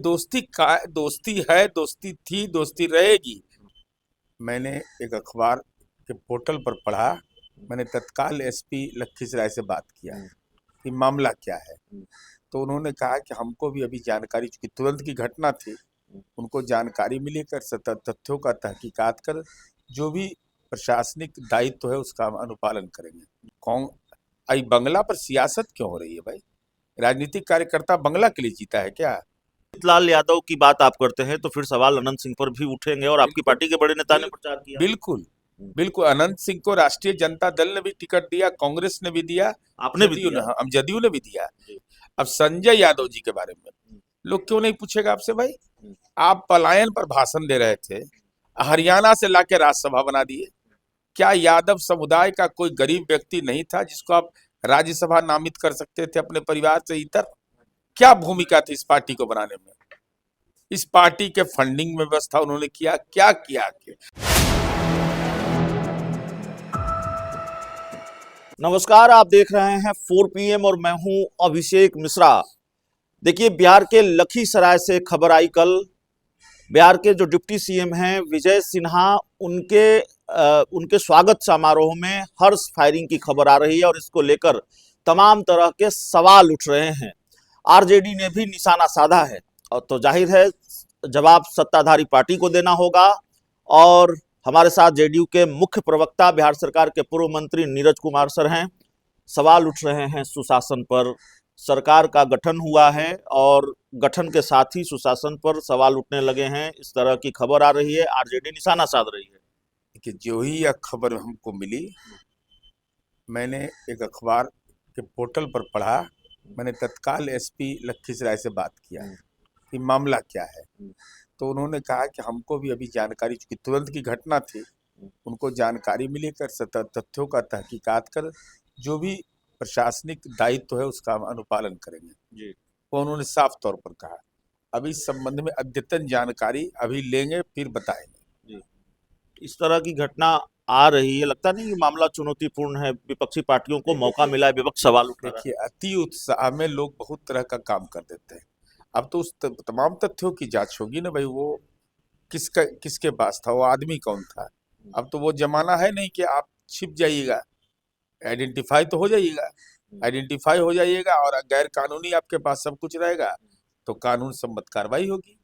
दोस्ती है, दोस्ती थी, दोस्ती रहेगी। मैंने एक अखबार के पोर्टल पर पढ़ा, मैंने तत्काल एसपी लखीसराय से बात किया कि मामला क्या है। तो उन्होंने कहा कि हमको भी अभी जानकारी, चूंकि तुरंत की घटना थी, उनको जानकारी मिली, कर तथ्यों का तहकीकात कर जो भी प्रशासनिक दायित्व है उसका हम अनुपालन करेंगे। कौन आई बंगला पर सियासत क्यों हो रही है भाई? राजनीतिक कार्यकर्ता बंगला के लिए जीता है क्या? लाल यादव की बात आप करते हैं तो फिर सवाल अनंत सिंह पर भी उठेंगे और आपकी बिल्कुल पार्टी के बड़े नेता ने प्रचार किया। बिल्कुल बिल्कुल। अनंत सिंह को राष्ट्रीय जनता दल ने भी टिकट दिया, कांग्रेस ने भी दिया, आपने भी जदयू ने, दिया। हम जदयू ने भी दिया। अब संजय यादव जी के बारे में लोग क्यों नहीं पूछेगा आपसे भाई? आप पलायन पर भाषण दे रहे थे, हरियाणा से लाके राज्यसभा बना दिए। क्या यादव समुदाय का कोई गरीब व्यक्ति नहीं था जिसको आप राज्यसभा नामित कर सकते थे अपने परिवार से इतर? क्या भूमिका थी इस पार्टी को बनाने में? इस पार्टी के फंडिंग में व्यवस्था उन्होंने किया, क्या किया? नमस्कार, आप देख रहे हैं 4 PM और मैं हूं अभिषेक मिश्रा। देखिए, बिहार के लखीसराय से खबर आई कल। बिहार के जो डिप्टी सीएम हैं विजय सिन्हा, उनके स्वागत समारोह में हर्ष फायरिंग की खबर आ रही है और इसको लेकर तमाम तरह के सवाल उठ रहे हैं। आरजेडी ने भी निशाना साधा है और तो जाहिर है जवाब सत्ताधारी पार्टी को देना होगा। और हमारे साथ जेडीयू के मुख्य प्रवक्ता बिहार सरकार के पूर्व मंत्री नीरज कुमार सर हैं। सवाल उठ रहे हैं सुशासन पर। सरकार का गठन हुआ है और गठन के साथ ही सुशासन पर सवाल उठने लगे हैं, इस तरह की खबर आ रही है। आरजेडी निशाना साध रही है कि जो ही यह खबर हमको मिली, मैंने एक अखबार के पोर्टल पर पढ़ा, मैंने तत्काल एसपी लखीसराय से बात किया कि मामला क्या है। तो उन्होंने कहा कि हमको भी अभी जानकारी, चूंकि तुरंत की घटना थी, उनको जानकारी मिली, कर तथ्यों का तहकीकात कर जो भी प्रशासनिक दायित्व है उसका हम अनुपालन करेंगे जी। वो उन्होंने साफ तौर पर कहा। अभी इस संबंध में अद्यतन जानकारी अभी लेंगे, फिर बताएंगे जी। इस तरह की घटना आ रही है, लगता नहीं कि मामला चुनौतीपूर्ण है? विपक्षी पार्टियों को मौका मिला है, विपक्ष सवाल उठा रहा है। देखिए, अति उत्साह में लोग बहुत तरह का काम कर देते हैं। अब तो उस तमाम तथ्यों की जांच होगी ना भाई, वो किसके पास था, वो आदमी कौन था। अब तो वो जमाना है नहीं कि आप छिप जाइएगा, आइडेंटिफाई तो हो जाइएगा। आइडेंटिफाई हो जाइएगा और गैर कानूनी आपके पास सब कुछ रहेगा तो कानून सम्मत कार्रवाई होगी।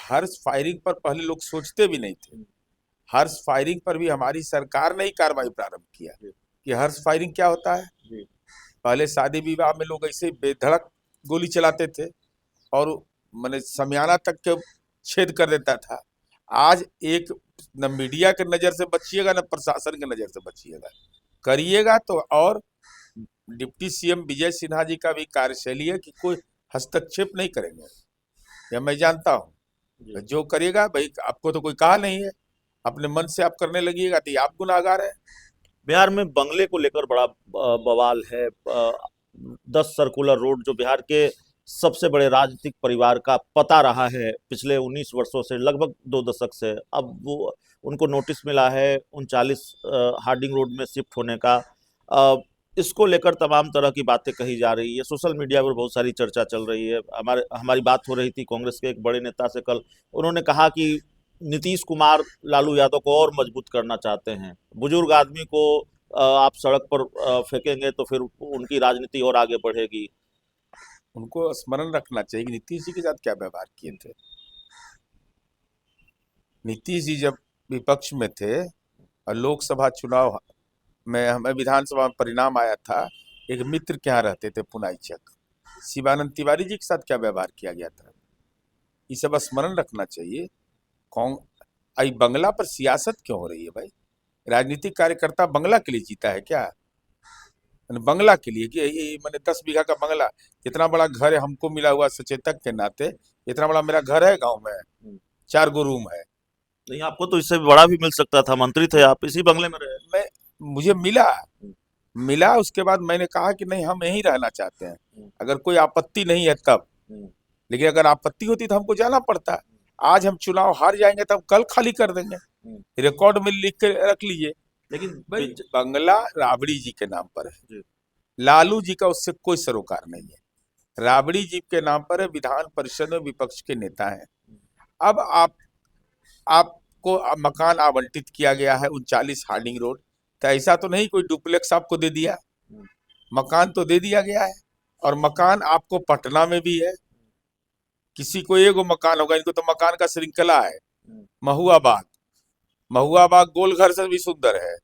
हर्ष फायरिंग पर पहले लोग सोचते भी नहीं थे। हर्ष फायरिंग पर भी हमारी सरकार ने ही कार्रवाई प्रारंभ किया कि हर्ष फायरिंग क्या होता है। पहले शादी विवाह में लोग ऐसे बेधड़क गोली चलाते थे और मैंने समियाना तक के छेद कर देता था। आज एक न मीडिया के नजर से बचिएगा न प्रशासन के नजर से बचिएगा, करिएगा तो। और डिप्टी सीएम विजय सिन्हा जी का भी कार्यशैली है कि कोई हस्तक्षेप नहीं करेंगे, यह मैं जानता हूँ। जो करिएगा भाई, आपको तो कोई कहा नहीं है, अपने मन से आप करने लगिएगा तो आप गुनाहगार है। बिहार में बंगले को लेकर बड़ा बवाल है। 10 सर्कुलर रोड जो बिहार के सबसे बड़े राजनीतिक परिवार का पता रहा है पिछले 19 वर्षों से, लगभग 2 दशक से, अब वो उनको नोटिस मिला है 39 हार्डिंग रोड में शिफ्ट होने का। इसको लेकर तमाम तरह की बातें कही जा रही है, सोशल मीडिया पर बहुत सारी चर्चा चल रही है। हमारी बात हो रही थी कांग्रेस के एक बड़े नेता से कल, उन्होंने कहा कि नीतीश कुमार लालू यादव को और मजबूत करना चाहते हैं। बुजुर्ग आदमी को आप सड़क पर फेंकेंगे तो फिर उनकी राजनीति और आगे बढ़ेगी। उनको स्मरण रखना चाहिए कि नीतीश जी के साथ क्या व्यवहार किए थे। नीतीश जी जब विपक्ष में थे और लोकसभा चुनाव में, हमें विधानसभा में परिणाम आया था, एक मित्र के यहाँ रहते थे पुनाई चक, शिवानंद तिवारी जी के साथ क्या व्यवहार किया गया था, ये सब स्मरण रखना चाहिए। कौन आई बंगला पर सियासत क्यों हो रही है भाई? राजनीतिक कार्यकर्ता बंगला के लिए जीता है क्या? बंगला के लिए कि मैंने 10 बीघा का बंगला, इतना बड़ा घर है हमको मिला हुआ सचेतक के नाते, इतना बड़ा मेरा घर है गांव में, 4 गो रूम है। नहीं, आपको तो इससे भी बड़ा भी मिल सकता था, मंत्री थे आप, इसी बंगले में रहे। मुझे मिला उसके बाद मैंने कहा कि नहीं, हम यहीं रहना चाहते हैं, अगर कोई आपत्ति नहीं है तब। लेकिन अगर आपत्ति होती तो हमको जाना पड़ता। आज हम चुनाव हार जाएंगे तो हम कल खाली कर देंगे, रिकॉर्ड में लिख के रख लीजिए। लेकिन बंगला राबड़ी जी के नाम पर है, लालू जी का उससे कोई सरोकार नहीं है। राबड़ी जीप के नाम पर है, विधान परिषद में विपक्ष के नेता हैं। अब आपको मकान आवंटित किया गया है 39 हार्डिंग रोड, तो ऐसा तो नहीं कोई डुप्लेक्स आपको दे दिया, मकान तो दे दिया गया है। और मकान आपको पटना में भी है, किसी को एगो मकान होगा, इनको तो मकान का श्रृंखला है। महुआ बाग, महुआ बाग गोलघर से भी सुंदर है,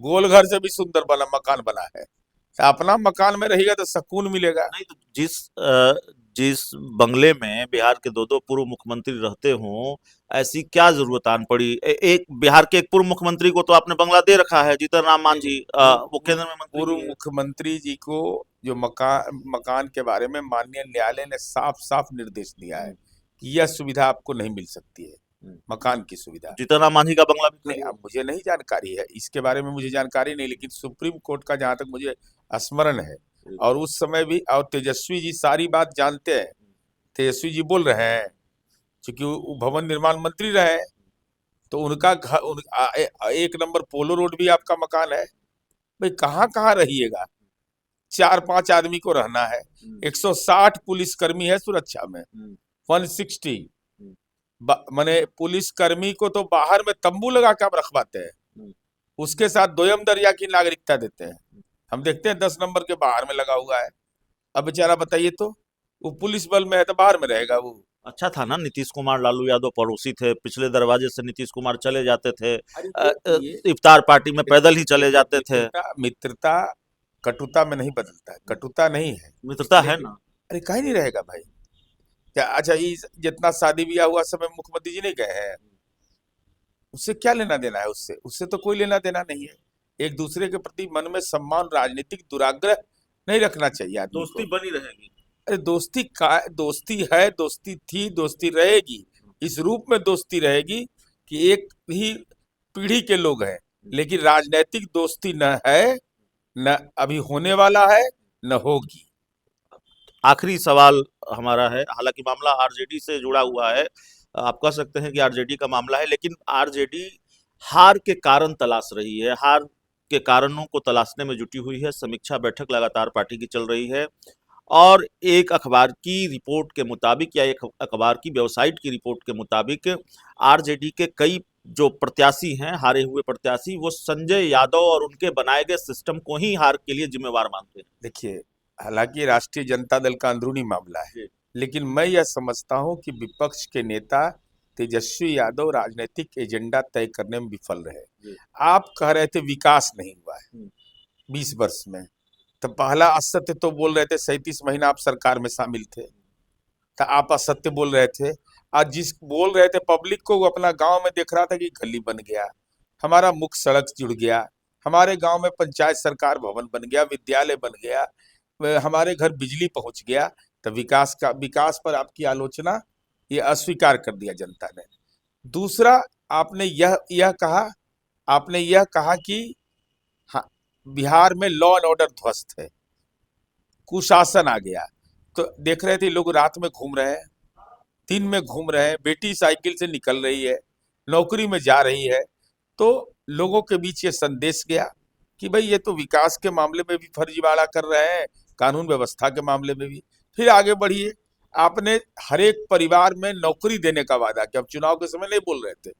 गोलघर से भी सुंदर बना मकान बना है। तो अपना मकान में रहेगा तो सुकून मिलेगा। नहीं तो जिस बंगले में बिहार के दो पूर्व मुख्यमंत्री रहते हों, ऐसी क्या जरूरत आन पड़ी? एक बिहार के एक पूर्व मुख्यमंत्री को तो आपने बंगला दे रखा है, जीतन राम मांझी, वो केंद्र में मंत्री पूर्व भी है। मुख्यमंत्री जी को जो मकान के बारे में माननीय न्यायालय ने साफ साफ निर्देश दिया है कि यह सुविधा आपको नहीं मिल सकती है, मकान की सुविधा। जीतन राम मांझी का बंगला भी नहीं, अब मुझे नहीं जानकारी है इसके बारे में, मुझे जानकारी नहीं, लेकिन सुप्रीम कोर्ट का जहां तक मुझे स्मरण है, और उस समय भी, और तेजस्वी जी सारी बात जानते हैं, तेजस्वी जी बोल रहे हैं, क्योंकि वो भवन निर्माण मंत्री रहे, तो उनका घर एक नंबर पोलो रोड भी आपका मकान है। भाई कहाँ कहाँ रहिएगा, 4-5 आदमी को रहना है, 160 पुलिसकर्मी है सुरक्षा में, 160 माने पुलिसकर्मी को तो बाहर में तंबू लगा के आप रखवाते हैं, उसके साथ दोयम दर्जा की नागरिकता देते हैं। हम देखते हैं 10 नंबर के बाहर में लगा हुआ है। अब बेचारा बताइए, तो वो पुलिस बल में है तो बाहर में रहेगा वो। अच्छा था ना, नीतीश कुमार लालू यादव पड़ोसी थे, पिछले दरवाजे से नीतीश कुमार चले जाते थे, इफ्तार पार्टी में पैदल ही चले जाते थे। मित्रता कटुता में नहीं बदलता है, कटुता नहीं है, मित्रता है ना। अरे कहीं नहीं रहेगा भाई। क्या अच्छा, ये जितना शादी ब्याह हुआ समय मुख्यमंत्री जी नहीं गए हैं, उससे क्या लेना देना है? उससे उससे तो कोई लेना देना नहीं है। एक दूसरे के प्रति मन में सम्मान, राजनीतिक दुराग्रह नहीं रखना चाहिए आदमी को। दोस्ती बनी रहेगी। अरे दोस्ती है, दोस्ती थी, दोस्ती रहेगी, इस रूप में दोस्ती रहेगी कि एक ही पीढ़ी के लोग हैं, लेकिन राजनीतिक दोस्ती न है, न अभी होने वाला है, न होगी। आखिरी सवाल हमारा है, हालांकि मामला आरजेडी से जुड़ा हुआ है, आप कह सकते हैं कि आरजेडी का मामला है, लेकिन आरजेडी हार के कारण तलाश रही है, हार के कारणों को तलाशने में जुटी हुई है। समीक्षा बैठक लगातार पार्टी की चल रही है, और एक अखबार की रिपोर्ट के मुताबिक, या एक अखबार की वेबसाइट की रिपोर्ट के मुताबिक, आरजेडी के कई जो प्रत्याशी हैं, हारे हुए प्रत्याशी, वो संजय यादव और उनके बनाए गए सिस्टम को ही हार के लिए जिम्मेवार मानते हैं। देखिए, हालांकि राष्ट्रीय जनता दल का अंदरूनी मामला है, लेकिन मैं यह समझता हूं कि विपक्ष के नेता तेजस्वी यादव राजनीतिक एजेंडा तय करने में विफल रहे। आप कह रहे थे विकास नहीं हुआ है 20 वर्ष में, तो पहला असत्य तो बोल रहे थे, 37 महीना आप सरकार में शामिल थे, तो आप असत्य बोल रहे थे। आज जिस बोल रहे थे पब्लिक को, वो अपना गांव में देख रहा था कि गली बन गया, हमारा मुख्य सड़क जुड़ गया, हमारे गांव में पंचायत सरकार भवन बन गया, विद्यालय बन गया, हमारे घर बिजली पहुंच गया। तो विकास पर आपकी आलोचना ये अस्वीकार कर दिया जनता ने। दूसरा, आपने यह कहा कि हाँ, बिहार में लॉ एंड ऑर्डर ध्वस्त है, कुशासन आ गया। तो देख रहे थे लोग रात में घूम रहे हैं, दिन में घूम रहे हैं, बेटी साइकिल से निकल रही है, नौकरी में जा रही है, तो लोगों के बीच ये संदेश गया कि भाई ये तो विकास के मामले में भी फर्जीवाड़ा कर रहे हैं, कानून व्यवस्था के मामले में भी। फिर आगे बढ़िए, आपने हर एक परिवार में नौकरी देने का वादा किया, अब चुनाव के समय नहीं बोल रहे थे,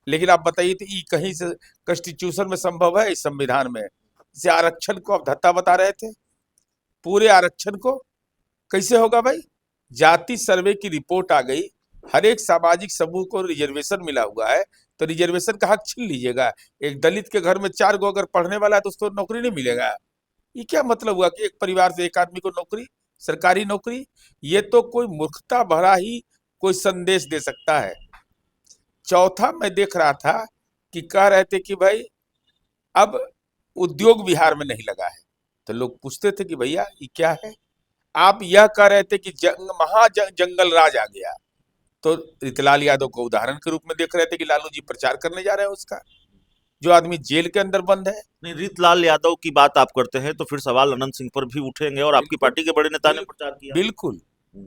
लेकिन आप बताइए तो ये कहीं से कॉन्स्टिट्यूशन में संभव है? इस संविधान में से आरक्षण को आप धत्ता बता रहे थे, पूरे आरक्षण को कैसे होगा भाई? जाति सर्वे की रिपोर्ट आ गई, हर एक सामाजिक समूह को रिजर्वेशन मिला हुआ है, तो रिजर्वेशन का हक छीन लीजिएगा। एक दलित के घर में 4 गो अगर पढ़ने वाला है तो उसको नौकरी नहीं मिलेगा। ये क्या मतलब हुआ कि एक परिवार से एक आदमी को नौकरी, सरकारी नौकरी? ये तो कोई मूर्खता भरा ही कोई संदेश दे सकता है। चौथा, मैं देख रहा था कि कह रहे थे कि भाई अब उद्योग बिहार में नहीं लगा है, तो लोग पूछते थे कि भैया ये क्या है? आप यह कह रहे थे कि जंगल राज आ गया, तो रितलाल यादव को उदाहरण के रूप में देख रहे थे कि लालू जी प्रचार करने जा रहे हैं उसका, जो आदमी जेल के अंदर बंद है। नहीं, रीतलाल यादव की बात आप करते हैं तो फिर सवाल अनंत सिंह पर भी उठेंगे, और आपकी पार्टी के बड़े नेता ने प्रचार किया। बिल्कुल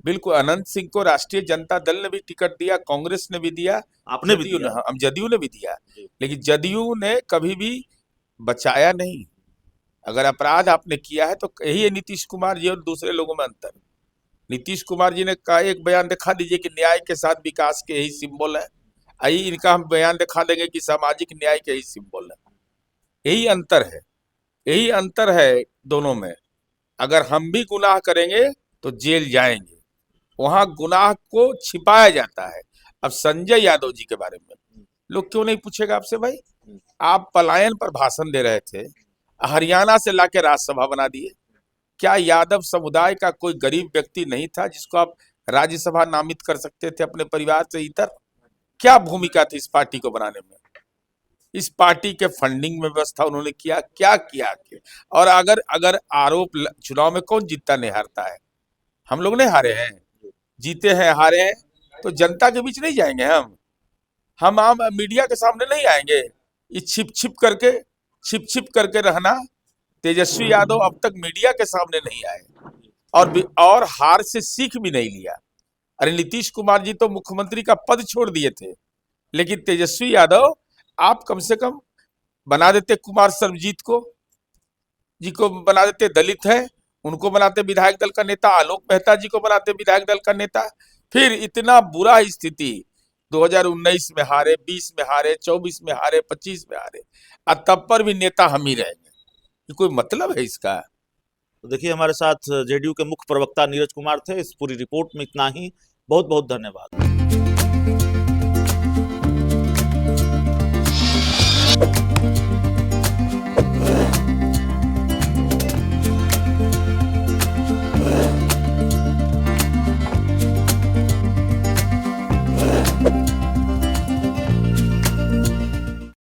बिल्कुल, अनंत सिंह को राष्ट्रीय जनता दल ने भी टिकट दिया, कांग्रेस ने भी दिया, आपने भी दिया। हम जदयू ने भी दिया, लेकिन जदयू ने कभी भी बचाया नहीं। अगर अपराध आपने किया है तो यही है नीतीश कुमार जी और दूसरे लोगों में अंतर। नीतीश कुमार जी ने कहा, एक बयान दिखा दीजिए कि न्याय के साथ विकास के यही सिंबल है। आई इनका हम बयान दिखा देंगे कि सामाजिक न्याय के यही सिंबल है। यही अंतर है, यही अंतर है दोनों में। अगर हम भी गुनाह करेंगे तो जेल जाएंगे, वहां गुनाह को छिपाया जाता है। अब संजय यादव जी के बारे में लोग क्यों नहीं पूछेगा आपसे भाई? आप पलायन पर भाषण दे रहे थे, हरियाणा से लाके राज्यसभा बना दिए। क्या यादव समुदाय का कोई गरीब व्यक्ति नहीं था जिसको आप राज्यसभा नामित कर सकते थे अपने परिवार से इतर? क्या भूमिका थी इस पार्टी को बनाने में? इस पार्टी के फंडिंग में व्यवस्था उन्होंने किया, क्या किया? और अगर अगर चुनाव में कौन जीतता नहीं हारता है? हम लोग नहीं हारे हैं, जीते हैं, हारे हैं, तो जनता के बीच नहीं जाएंगे हम आम मीडिया के सामने नहीं आएंगे। ये छिप छिप करके रहना। तेजस्वी यादव अब तक मीडिया के सामने नहीं आए और हार से सीख भी नहीं लिया। अरे नीतीश कुमार जी तो मुख्यमंत्री का पद छोड़ दिए थे, लेकिन तेजस्वी यादव आप कम से कम बना देते, कुमार सर्वजीत को बना देते, दलित है, उनको बनाते विधायक दल का नेता, आलोक मेहता जी को बनाते विधायक दल का नेता। फिर इतना बुरा स्थिति, 2019 में हारे, 20 में हारे, 24 में हारे, 25 में हारे, और तब पर भी नेता हम ही रहेंगे। ये कोई मतलब है इसका? तो देखिए, हमारे साथ जेडीयू के मुख्य प्रवक्ता नीरज कुमार थे। इस पूरी रिपोर्ट में इतना ही। बहुत बहुत धन्यवाद।